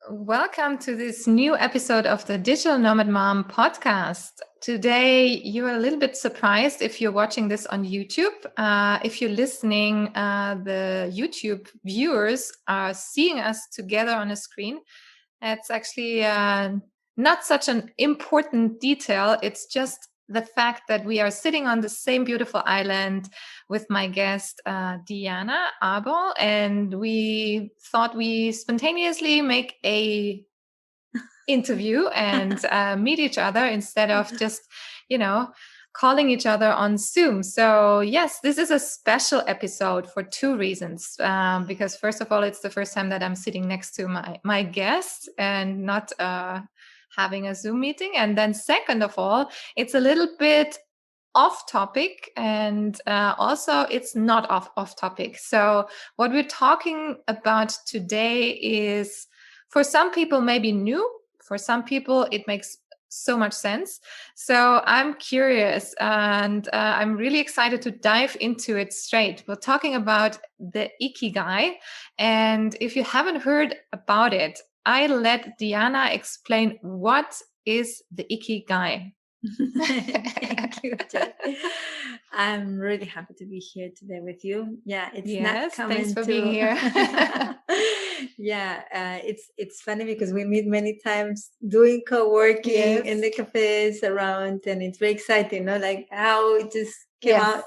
Welcome to this new episode of the Digital Nomad Mom Podcast. Today, you're a little bit surprised if you're watching this on YouTube. If you're listening, the YouTube viewers are seeing us together on a screen. It's actually not such an important detail. It's just the fact that we are sitting on the same beautiful island with my guest, Diana Árbol, and we thought we spontaneously make a interview and meet each other instead of just, calling each other on Zoom. So yes, this is a special episode for two reasons. Because first of all, it's the first time that I'm sitting next to my guest and not having a Zoom meeting. And then second of all, it's a little bit off topic and also it's not off topic. So what we're talking about today is for some people maybe new, for some people it makes so much sense. So I'm curious and I'm really excited to dive into it straight. We're talking about the Ikigai, and if you haven't heard about it, I let Diana explain what is the Ikigai. Thank you, Jerg. I'm really happy to be here today with you. Yeah, it's not coming thanks for being here. It's funny because we meet many times doing co-working in the cafes around, and it's very exciting, like how it just came out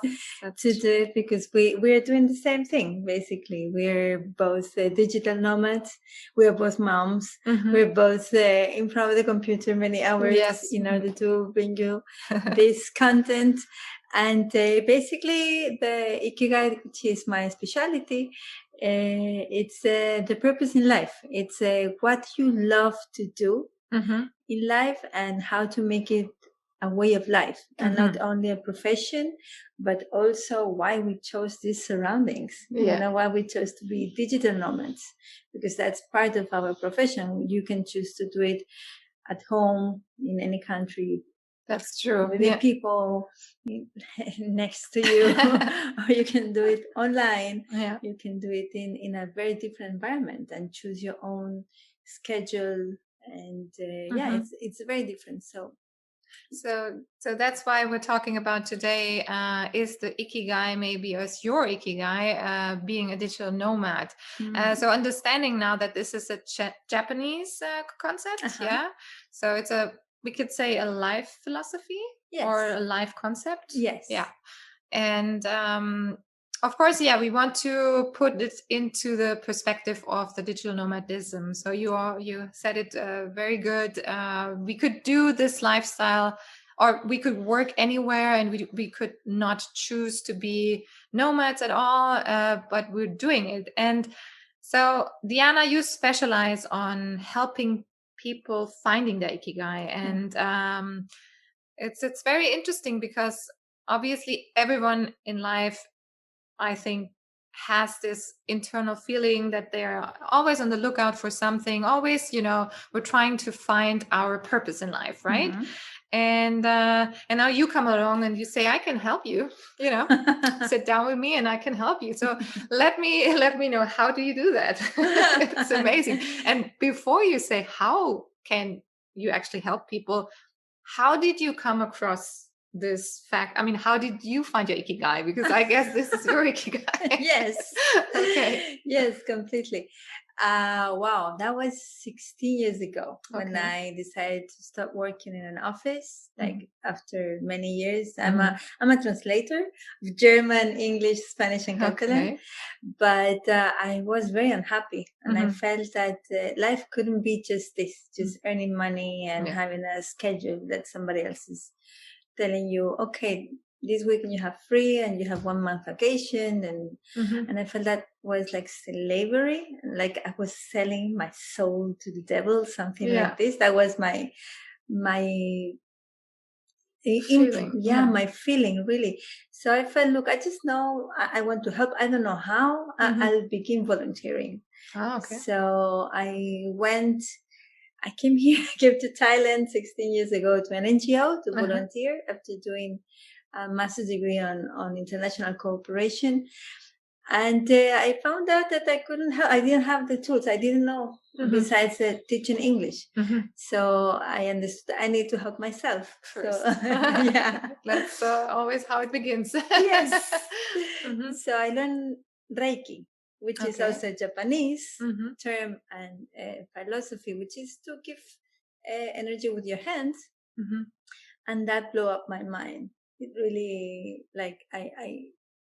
to do it, because we're doing the same thing. Basically, we're both digital nomads. We're both moms. Mm-hmm. We're both in front of the computer many hours in order to bring you this content. And basically, the Ikigai, which is my specialty, it's the purpose in life. It's what you love to do in life and how to make it a way of life, and not only a profession, but also why we chose these surroundings. Why we chose to be digital nomads, because that's part of our profession. You can choose to do it at home in any country. That's true. With the people next to you, or you can do it online. Yeah. You can do it in a very different environment and choose your own schedule. And it's very different. So that's why we're talking about today is the Ikigai, maybe as your Ikigai, being a digital nomad. So understanding now that this is a Japanese concept, So we could say a life philosophy or a life concept. Yes. Yeah. And of course, we want to put it into the perspective of the digital nomadism. So you said it very good. We could do this lifestyle, or we could work anywhere, and we could not choose to be nomads at all, but we're doing it. And so, Diana, you specialize on helping people finding their Ikigai, and it's very interesting because obviously everyone in life, I think, has this internal feeling that they're always on the lookout for something. Always, we're trying to find our purpose in life, right? And now you come along and you say, I can help you, sit down with me and I can help you. So let me know, how do you do that? It's amazing. And before you say, how can you actually help people, how did you come across this fact? I mean, how did you find your Ikigai? Because I guess this is your Ikigai. Yes. Okay. Yes, completely. Wow, that was 16 years ago when I decided to start working in an office. After many years, I'm a translator of German, English, Spanish, and Catalan. But I was very unhappy, and I felt that life couldn't be just this, just earning money and having a schedule that somebody else is telling you, okay, this weekend you have free and you have 1 month vacation, and I felt that was like slavery, like I was selling my soul to the devil, something like this. That was my feeling. My feeling, really. So I felt, look, I just know I want to help. I don't know how. I'll begin volunteering. Oh, okay. So I came to Thailand 16 years ago to an NGO to volunteer after doing a master's degree on international cooperation. And I found out that I didn't have the tools. I didn't know besides teaching English. So I understood I need to help myself first. So, yeah. That's always how it begins. Yes. So I learned Reiki, which is also a Japanese term, and philosophy, which is to give energy with your hands. And that blew up my mind. It really, like,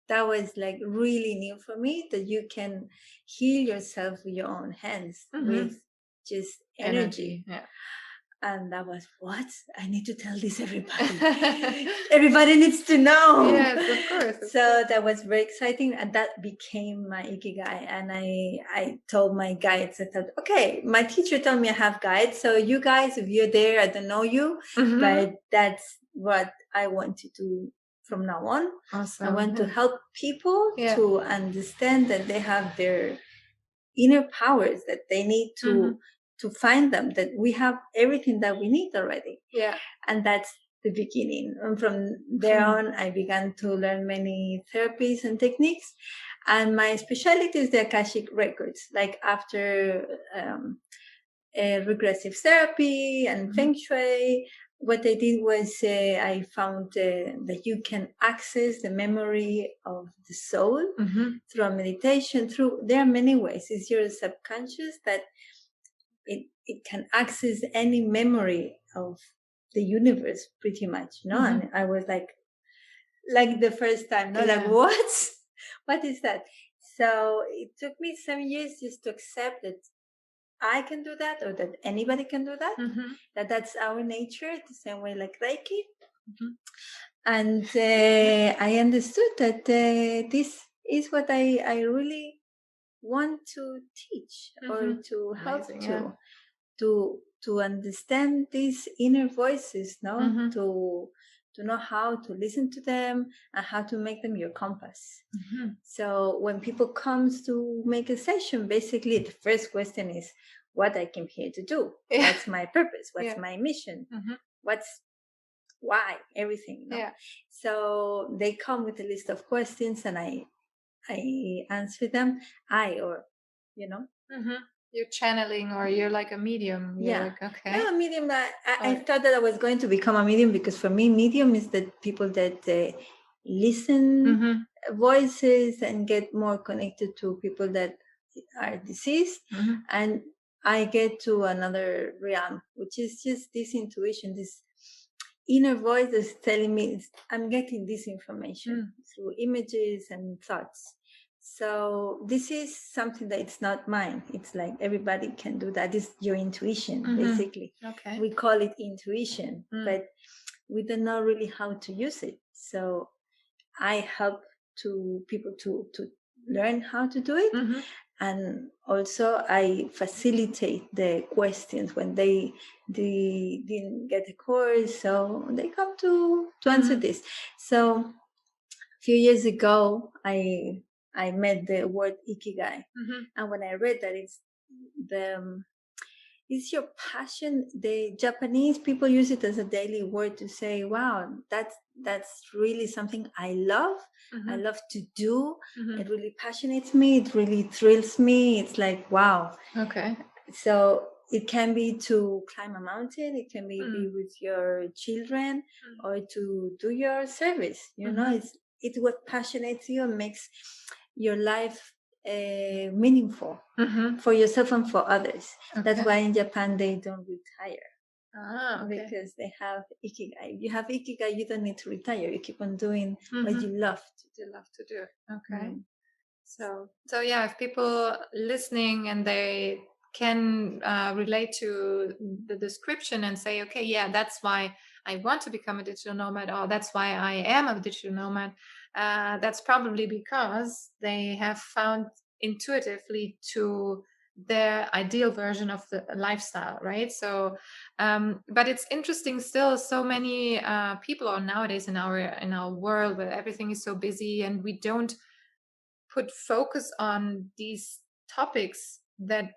that was like really new for me, that you can heal yourself with your own hands with just energy. Yeah. And that was, what? I need to tell this everybody. Everybody needs to know. Yes, of course. So that was very exciting. And that became my Ikigai. And I told my guides, I thought, okay, my teacher told me I have guides. So you guys, if you're there, I don't know you, but that's what I want to do from now on. Awesome. I want to help people to understand that they have their inner powers, that they need to find them, that we have everything that we need already. Yeah. And that's the beginning. And from there on, I began to learn many therapies and techniques. And my specialty is the Akashic records, like after regressive therapy and Feng Shui. What I did was I found that you can access the memory of the soul through a meditation. There are many ways. It's your subconscious that it can access any memory of the universe, pretty much. No, and I was like the first time, no, like what is that? So it took me some years just to accept that I can do that, or that anybody can do that, that's our nature, the same way like Reiki. And I understood that this is what I really want to teach or to help to understand these inner voices, no? To know how to listen to them and how to make them your compass. So when people comes to make a session, basically the first question is what I came here to do. What's my purpose? What's my mission? Why? Everything. No? So they come with a list of questions and I answer them. You're channeling, or you're like a medium. You're like, okay. No, a medium. I thought that I was going to become a medium, because for me, medium is the people that listen voices and get more connected to people that are deceased. And I get to another realm, which is just this intuition, this inner voice that's telling me I'm getting this information through images and thoughts. So this is something that it's not mine. It's like everybody can do that. It's your intuition, basically. Okay. We call it intuition, but we don't know really how to use it. So I help people to learn how to do it. And also I facilitate the questions when they didn't get the course. So they come to answer this. So a few years ago, I met the word Ikigai. And when I read that, it's your passion. The Japanese people use it as a daily word to say, wow, that's really something I love. I love to do. It really passionates me. It really thrills me. It's like, wow. Okay. So it can be to climb a mountain. It can be with your children or to do your service. You know, it's what passionates you and makes your life meaningful for yourself and for others. That's why in Japan they don't retire. Because they have Ikigai. If you have Ikigai, you don't need to retire. You keep on doing what you love to do. Okay. So yeah, if people listening and they can relate to the description and say, okay, yeah, that's why I want to become a digital nomad, or that's why I am a digital nomad, that's probably because they have found intuitively to their ideal version of the lifestyle, right? So but it's interesting still, so many people are nowadays in our world where everything is so busy and we don't put focus on these topics that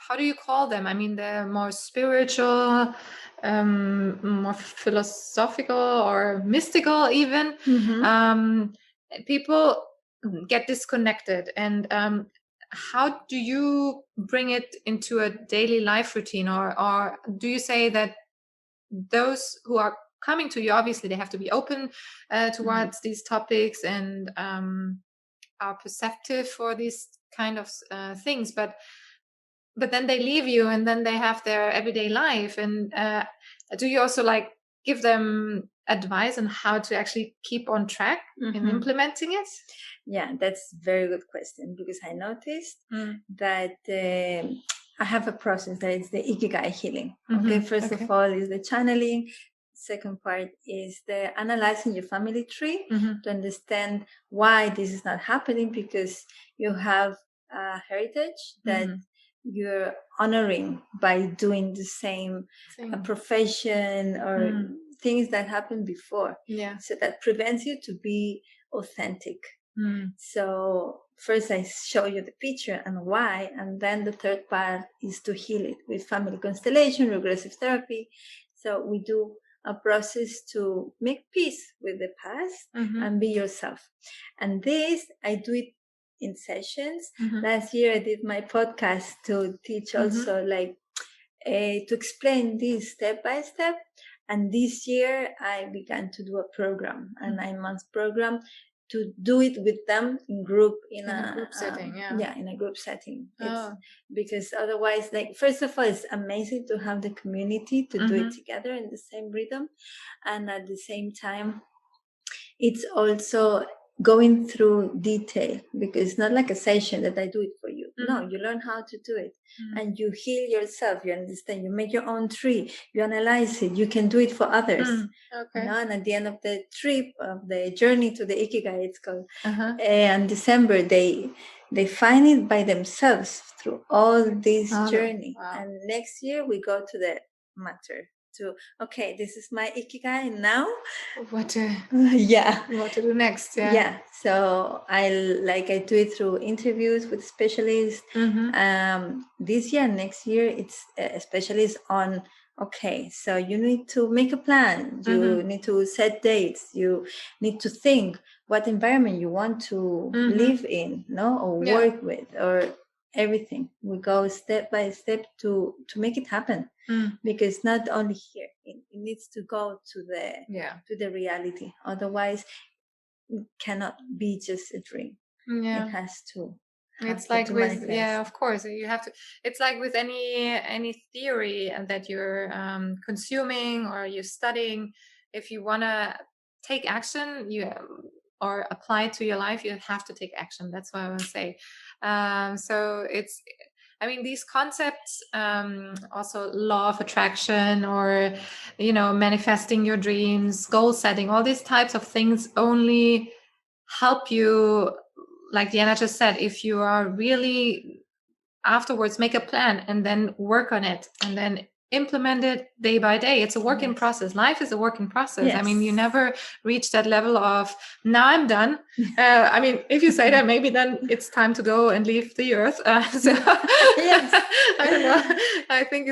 how do you call them? I mean, they're more spiritual, more philosophical or mystical even. People get disconnected. And how do you bring it into a daily life routine, or do you say that those who are coming to you, obviously they have to be open towards these topics and are perceptive for these kind of things, but then they leave you and then they have their everyday life? And do you also like give them advice on how to actually keep on track in implementing it? Yeah, that's a very good question, because I noticed that I have a process that is the Ikigai healing. Okay, first of all is the channeling. Second part is the analyzing your family tree to understand why this is not happening, because you have a heritage that you're honoring by doing the same profession or things that happened before. Yeah. So that prevents you to be authentic. So first I show you the picture and why, and then the third part is to heal it with family constellation, regressive therapy. So we do a process to make peace with the past and be yourself. And this, I do it in sessions. Last year I did my podcast to teach also like to explain this step by step. And this year I began to do a program, a 9-month program, to do it with them in group, in a group setting. In a group setting. Because otherwise, like, first of all, it's amazing to have the community to do it together in the same rhythm. And at the same time, it's also going through detail, because it's not like a session that I do it for you. No, you learn how to do it and you heal yourself. You understand, you make your own tree, you analyze it, you can do it for others. Okay. And at the end of the trip, of the journey to the Ikigai, it's called, in December, they find it by themselves through all this journey. Wow. And next year we go to the matter. Okay, this is my Ikigai now. What to do next? So I do it through interviews with specialists. This year, next year, it's a specialist on. Okay, so you need to make a plan. You need to set dates. You need to think what environment you want to live in, or work with, or everything. We go step by step to make it happen. Because not only here, it needs to go to the reality. Otherwise, it cannot be just a dream. It has to. It's like with of course you have to. It's like with any theory that you're consuming or you're studying. If you want to take action, or apply it to your life, you have to take action. That's what I want to say. So it's. I mean, these concepts, also law of attraction, or, manifesting your dreams, goal setting, all these types of things only help you, like Diana just said, if you are really afterwards make a plan and then work on it and then implement it day by day. It's a work in process. Life is a work in process. Yes. I mean, you never reach that level of now I'm done. I mean, if you say that, maybe then it's time to go and leave the earth. Yes. I don't know. I think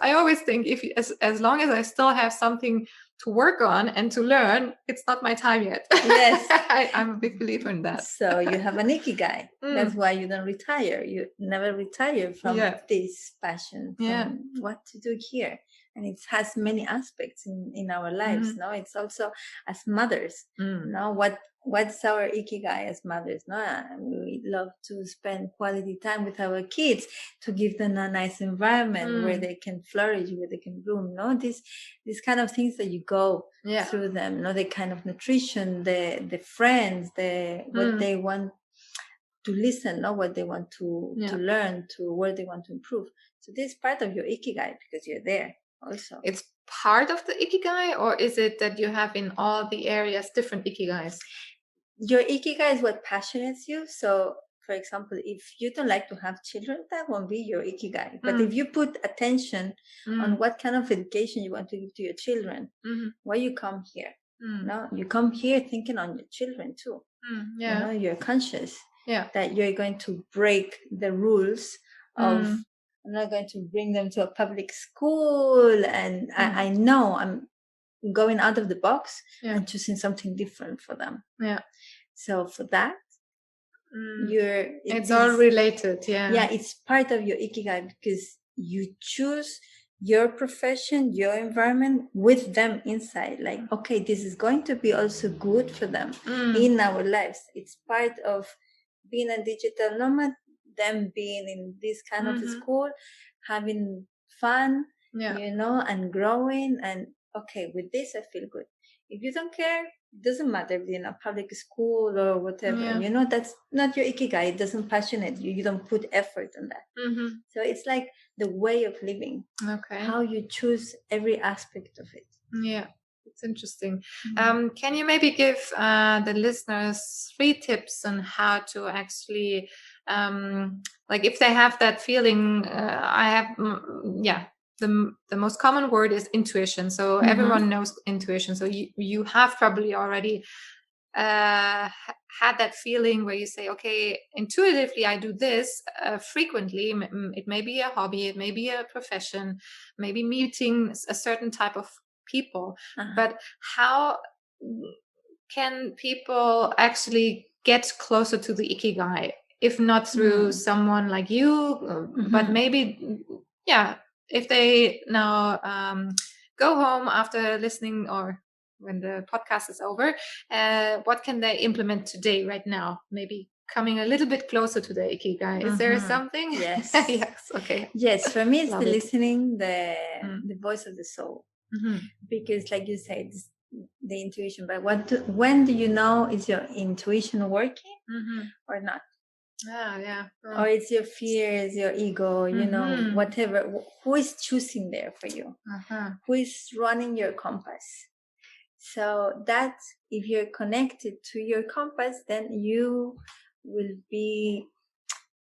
I always think as long as I still have something to work on and to learn, it's not my time yet. Yes. I'm a big believer in that. So you have an Ikigai. That's why you don't retire. You never retire from this passion, from what to do here. And it has many aspects in our lives. No, it's also as mothers. No, what's our Ikigai as mothers? No, we love to spend quality time with our kids, to give them a nice environment where they can flourish, where they can bloom. No, these kind of things that you go through them. No, the kind of nutrition, the friends, what they want to listen, not what they want to learn, to where they want to improve. So this is part of your Ikigai, because you're there also. It's part of the Ikigai, or is it that you have in all the areas different Ikigais? Your Ikigai is what passionates you. So, for example, if you don't like to have children, that won't be your Ikigai. But if you put attention on what kind of education you want to give to your children, why you come here? No, you come here thinking on your children too. You're conscious that you're going to break the rules of, I'm not going to bring them to a public school. And I know I'm going out of the box and choosing something different for them. So for that, It's all related. Yeah, it's part of your Ikigai because you choose your profession, your environment with them inside. Like, okay, this is going to be also good for them in our lives. It's part of being a digital nomad, them being in this kind of school, having fun, and growing. And okay, with this, I feel good. If you don't care, it doesn't matter if you're in a public school or whatever. That's not your Ikigai. It doesn't passionate you. You don't put effort on that. So it's like the way of living. Okay. How you choose every aspect of it. Yeah, it's interesting. Can you maybe give the listeners 3 tips on how to actually, like if they have that feeling, the most common word is intuition. So everyone knows intuition. So you have probably already had that feeling where you say, okay, intuitively I do this frequently. It may be a hobby, it may be a profession, maybe meeting a certain type of people. But how can people actually get closer to the Ikigai, if not through someone like you, but maybe, if they now go home after listening or when the podcast is over, what can they implement today, right now? Maybe coming a little bit closer to the Ikigai. Is there something? Yes. Yes. Okay. Yes. For me, it's listening, the voice of the soul, because, like you said, the intuition. But when do you know is your intuition working or not? Or it's your fears, your ego, whatever. Who is choosing there for you? Who is running your compass? So that if you're connected to your compass, then you will be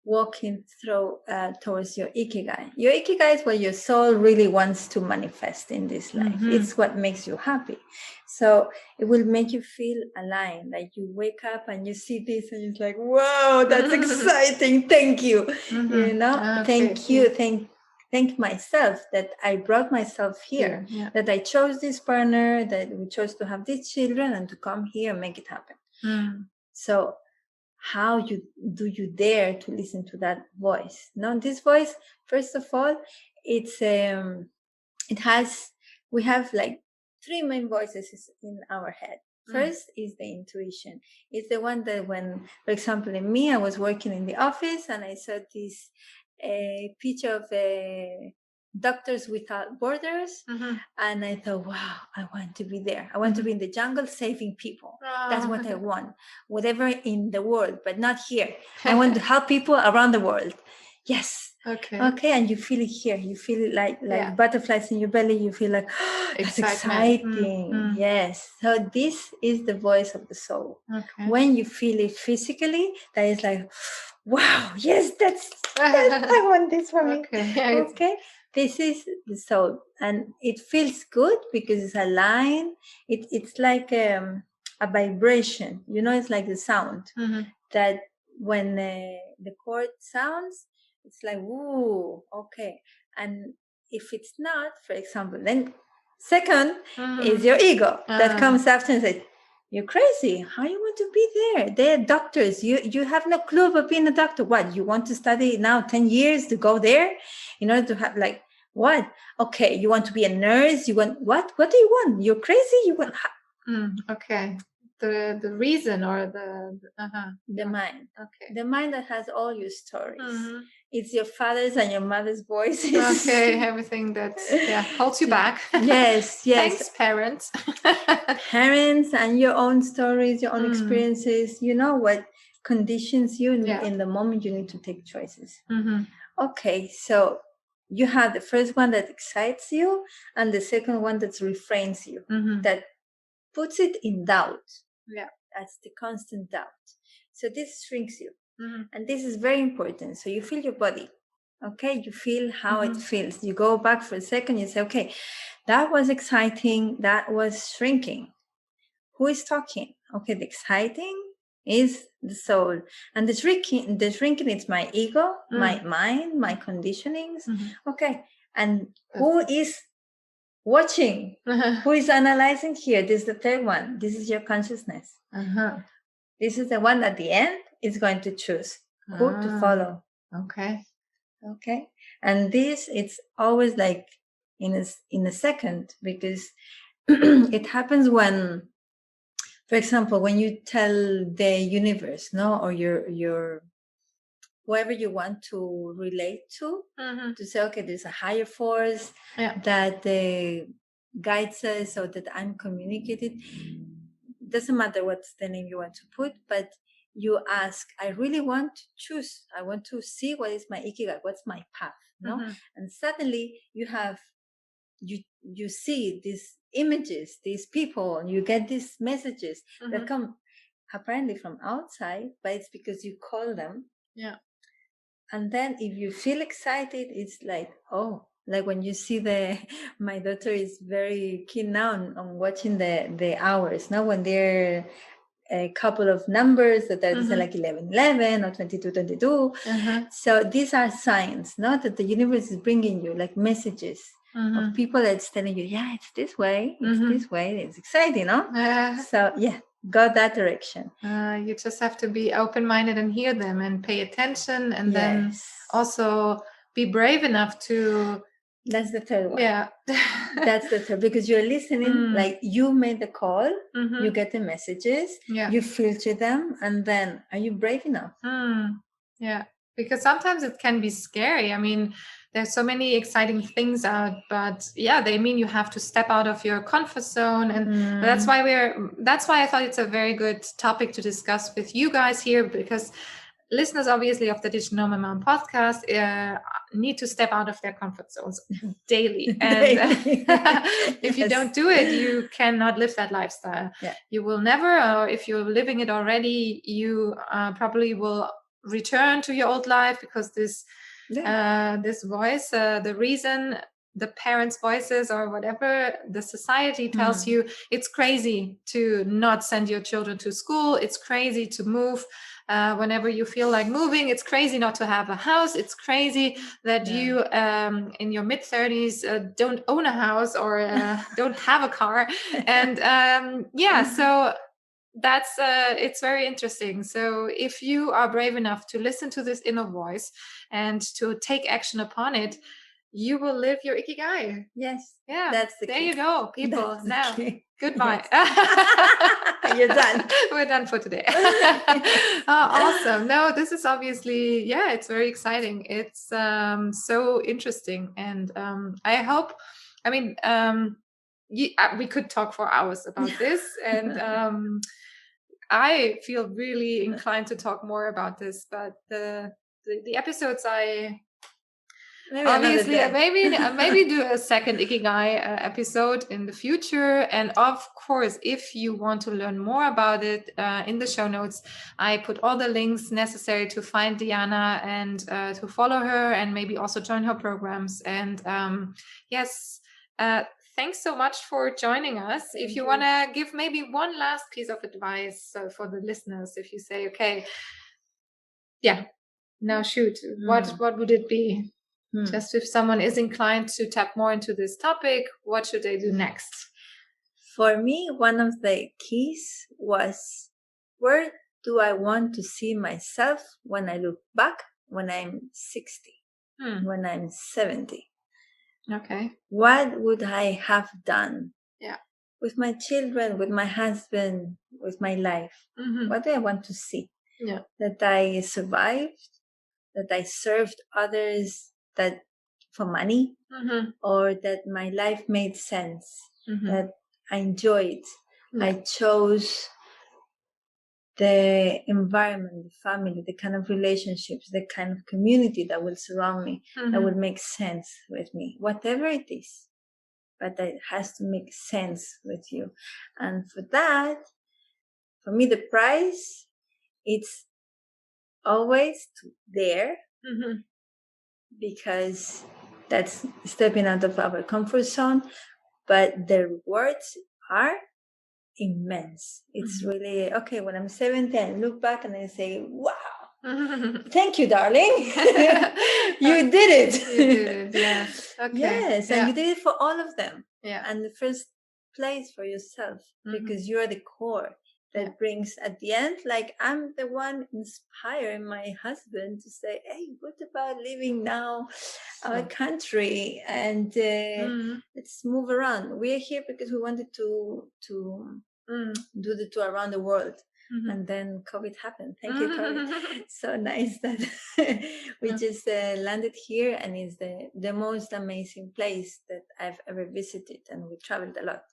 walking through towards your Ikigai. Your Ikigai is what your soul really wants to manifest in this life. It's what makes you happy. So it will make you feel aligned. Like you wake up and you see this and it's like, wow, that's exciting. Thank you. Thank you. Thank myself that I brought myself here, that I chose this partner, that we chose to have these children and to come here and make it happen. So how do you dare to listen to that voice? Now, this voice, first of all, we have like 3 main voices in our head. First is the intuition. It's the one that when, for example, in me, I was working in the office and I saw this picture of Doctors Without Borders, and I thought, wow, I want to be there. I want to be in the jungle saving people. That's what I want. Whatever in the world, but not here. I want to help people around the world. Yes. Okay, and you feel it here. You feel it like butterflies in your belly. You feel like, oh, that's exciting. Yes. So this is the voice of the soul. When you feel it physically, that is like, wow, yes, I want this for me. Okay. This is the soul, and it feels good because it's aligned. It's like a vibration. It's like the sound that when the chord sounds, it's like, ooh, okay. And if it's not, for example, then second is your ego that comes after and says, you're crazy. How you want to be there? They're doctors. You have no clue about being a doctor. What? You want to study now 10 years to go there in order to have like what? Okay, you want to be a nurse? You want what? What do you want? You're crazy? You want okay. The reason or the mind. Okay. The mind that has all your stories. It's your father's and your mother's voices. Okay, everything that holds you back. Yes. Thanks, parents. Parents and your own stories, your own experiences. You know what conditions you in the moment you need to take choices. Okay, so you have the first one that excites you and the second one that refrains you, that puts it in doubt. That's the constant doubt. So this shrinks you. And this is very important. So you feel your body. Okay, you feel how it feels. You go back for a second, you say, okay, that was exciting, that was shrinking. Who is talking? Okay, the exciting is the soul. And the shrinking is my ego, my mind, my conditionings. Okay. And who is watching? Who is analyzing here? This is the third one. This is your consciousness. This is the one at the end. is going to choose who to follow. Okay. And this, it's always like in a second, because it happens when, for example, when you tell the universe, or your whoever you want to relate to say, okay, there's a higher force that guides us, or that I'm communicated. Doesn't matter what's the name you want to put, but you ask, I really want to choose. I want to see what is my Ikigai, what's my path, And suddenly you see these images, these people, and you get these messages that come apparently from outside, but it's because you call them. Yeah. And then if you feel excited, it's like, like when you see my daughter is very keen now on watching the hours, when they're a couple of numbers that are like 11:11 or 22:22. So these are signs, that the universe is bringing you like messages of people that's telling you, it's this way, this way. It's exciting, So go that direction. You just have to be open-minded and hear them and pay attention, and then also be brave enough to. That's the third one. Yeah. That's the third, because you're listening, like you made the call, you get the messages, you filter them, and then are you brave enough? Yeah, because sometimes it can be scary. I mean, there's so many exciting things out, but they mean you have to step out of your comfort zone, and that's why I thought it's a very good topic to discuss with you guys here, because listeners, obviously, of the Digital Nomad Mom podcast need to step out of their comfort zones daily. And if you don't do it, you cannot live that lifestyle. You will never, or if you're living it already, you probably will return to your old life, because this voice, the reason, the parents' voices or whatever the society tells you, it's crazy to not send your children to school. It's crazy to move whenever you feel like moving. It's crazy not to have a house. It's crazy that you in your mid-30s don't own a house or don't have a car. And so that's it's very interesting. So if you are brave enough to listen to this inner voice and to take action upon it, you will live your Ikigai. Yes. Yeah. That's the there key. You go, people. Now, goodbye. Yes. You're done. We're done for today. Awesome. No, this is obviously, it's very exciting. It's so interesting. And I hope, we could talk for hours about this. And I feel really inclined to talk more about this, but the episodes maybe do a second Ikigai episode in the future. And of course, if you want to learn more about it, in the show notes, I put all the links necessary to find Diana and to follow her, and maybe also join her programs. And thanks so much for joining us. If you want to give maybe one last piece of advice for the listeners, if you say, okay, now shoot, what would it be? Just if someone is inclined to tap more into this topic, what should they do next? For me, one of the keys was, where do I want to see myself when I look back, when I'm 60, when I'm 70? Okay. What would I have done? Yeah. With my children, with my husband, with my life? What do I want to see? Yeah. That I survived, that I served others, that for money, or that my life made sense, that I enjoyed. I chose the environment, the family, the kind of relationships, the kind of community that will surround me, that will make sense with me, whatever it is. But it has to make sense with you. And for that, for me, the price, it's always there, because that's stepping out of our comfort zone. But the rewards are immense. It's really, okay, when I'm 70, I look back and I say, wow, thank you, darling. You did it. You did it, yeah. Okay. Yes, and you did it for all of them. Yeah. And the first place for yourself, because you're the core. that brings at the end, like I'm the one inspiring my husband to say, hey, what about living now our country and let's move around. We're here because we wanted to do the tour around the world. And then COVID happened. Thank you, COVID. So nice that we just landed here, and it's the most amazing place that I've ever visited, and we traveled a lot.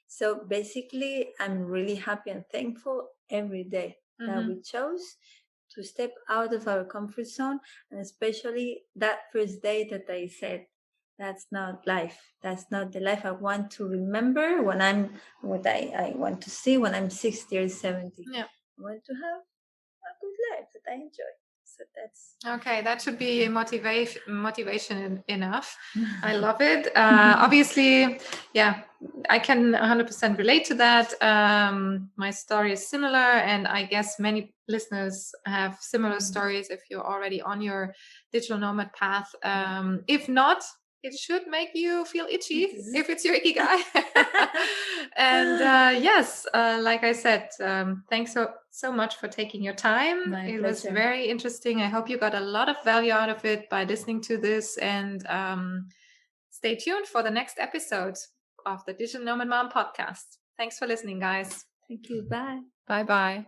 So basically, I'm really happy and thankful every day that we chose to step out of our comfort zone, and especially that first day that I said, that's not life. That's not the life I want to remember what I want to see when I'm 60 or 70. Yeah. I want to have a good life that I enjoy. So that's okay. That should be motivation enough. I love it. Obviously, yeah, I can 100% relate to that. My story is similar, and I guess many listeners have similar stories if you're already on your digital nomad path. If not, it should make you feel itchy if it's your Ikigai. And yes, like I said, thanks so much for taking your time. My it pleasure. Was very interesting. I hope you got a lot of value out of it by listening to this, and stay tuned for the next episode of the Digital Nomad Mom Podcast. Thanks for listening, guys. Thank you. Bye. Bye-bye.